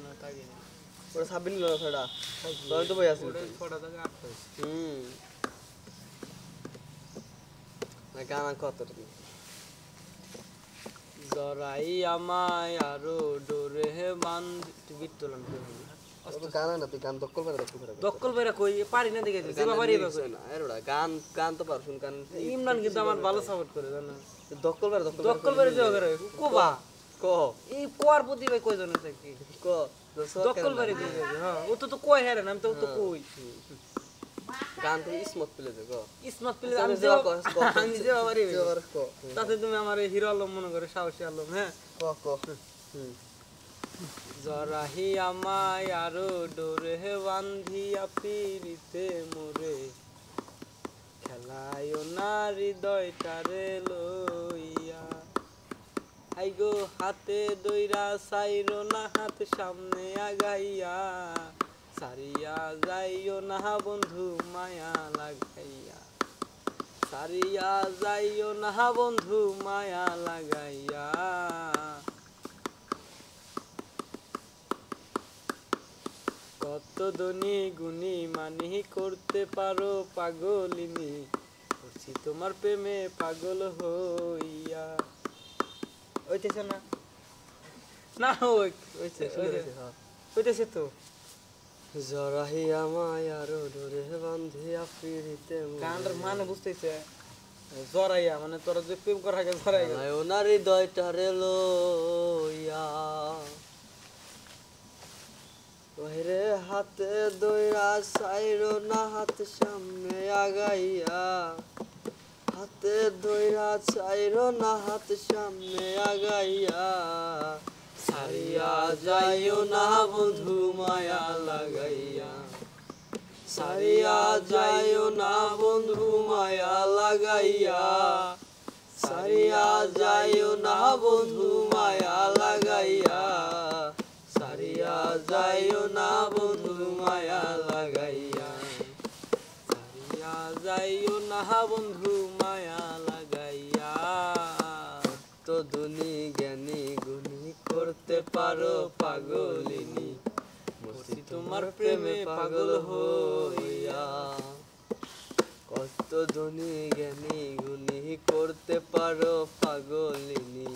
না থাকে ওটা 26 নিল না ছয়টা তখন তো বই আছে ওটা 6টা থেকে 8টা না গান কত জরাই আমায় আরো ডোরে বান্ধ বিট তোলান গান না তুই গান দক্কল করে দক্কল বেরা কই পারি না দেখে যেবা পারি না এর ওটা গান গান তো পারছুন গান ইমরান কিন্তু আমার ভালো সাপোর্ট করে জানো দক্কল বেরা যেবা করে কোবা ক এই কোয়ার প্রতি ভাই কই জানো কি ক দক্কল বেরা দিয়ে হ্যাঁ ও তো কই হেরে না আমি তো কই গান তো ইসমত প্লে দে ক ইসমত প্লে আমি যেবা পারি তাতে তুমি আমার হিরো আলম মনে করে সাহসী আলম হ্যাঁ ক জরাহি আমায় আরো ডোরে বান্ধিয়া পিরিতে মোরে খেলায় না হৃদয়টারে লইয়া আইগো হাতে দইরা সাইরো না হাত সামনে আগাইয়া সারিয়া যাইও না বন্ধু মায়া লাগাইয়া সারিয়া যাইও না বন্ধু মায়া লাগাইয়া কত ধনী গুণী মানি করতে পারো পাগলিনী করছি তোমার প্রেমে পাগল হইয়া ওইতেছে না না ওইতেছে তো জরাহি আমায় আরো ডোরে বান্ধিয়া পিরিতে গানটার মানে বুঝতেছে জরাইয়া মানে তোরা যে প্রেম করা আগে জরাইয়া ওনার হৃদয়টারে লইয়া ওরে হাতে দইরা সাইরো না হাত সামনে আগাইয়া হাতে দইরা সাইরো না হাত সামনে আগাইয়া সারিয়া যাইও না বন্ধু মায়া লাগাইয়া সারিয়া যাইও না বন্ধু মায়া লাগাইয়া সারিয়া যাইও না বন্ধু মায়া লাগাইয়া সারিয়া যাইও না বন্ধু মায়া লাগাইয়া সারিয়া যাইও না বন্ধু মায়া লাগাইয়া তো ধনী জ্ঞানী গুণী করতে পারো পাগলিনী মরছি তোমার প্রেমে পাগল হইয়া কত ধনী জ্ঞানী গুণী করতে পারো পাগলিনী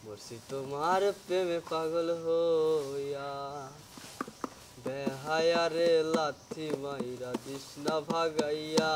মরছি তোমার প্রেমে পাগল হইয়া বেহায়া রে লাথি মাইরা দিস না ভাগাইয়া